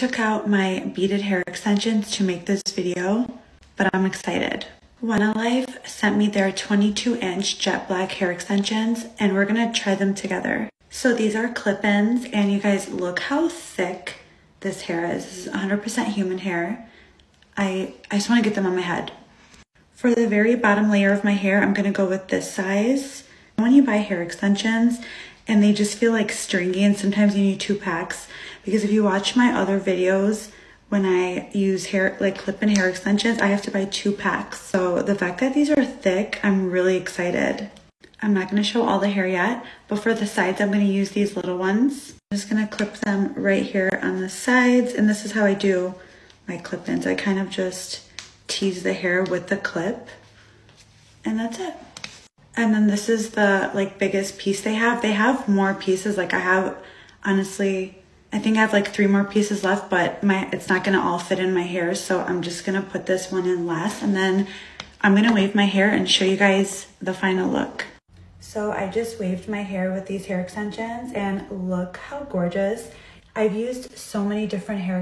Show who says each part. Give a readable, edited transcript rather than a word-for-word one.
Speaker 1: Took out my beaded hair extensions to make this video, but I'm excited. Life sent me their 22-inch jet black hair extensions, and we're gonna try them together. So these are clip-ins, and you guys, look how thick this hair is. This is 100% human hair. I just wanna get them on my head. For the very bottom layer of my hair, I'm gonna go with this size. When you buy hair extensions, and they just feel like stringy, and sometimes you need 2 packs, because if you watch my other videos, when I use hair, like clip-in hair extensions, I have to buy 2 packs. So the fact that these are thick, I'm really excited. I'm not gonna show all the hair yet, but for the sides, I'm gonna use these little ones. I'm just gonna clip them right here on the sides, and this is how I do my clip-ins. I kind of just tease the hair with the clip, and that's it. And then this is the like biggest piece they have. They have more pieces. Like I have, honestly, I think I have like 3 more pieces left, but it's not gonna all fit in my hair. So I'm just gonna put this one in last, and then I'm gonna wave my hair and show you guys the final look. So I just waved my hair with these hair extensions, and look how gorgeous. I've used so many different hair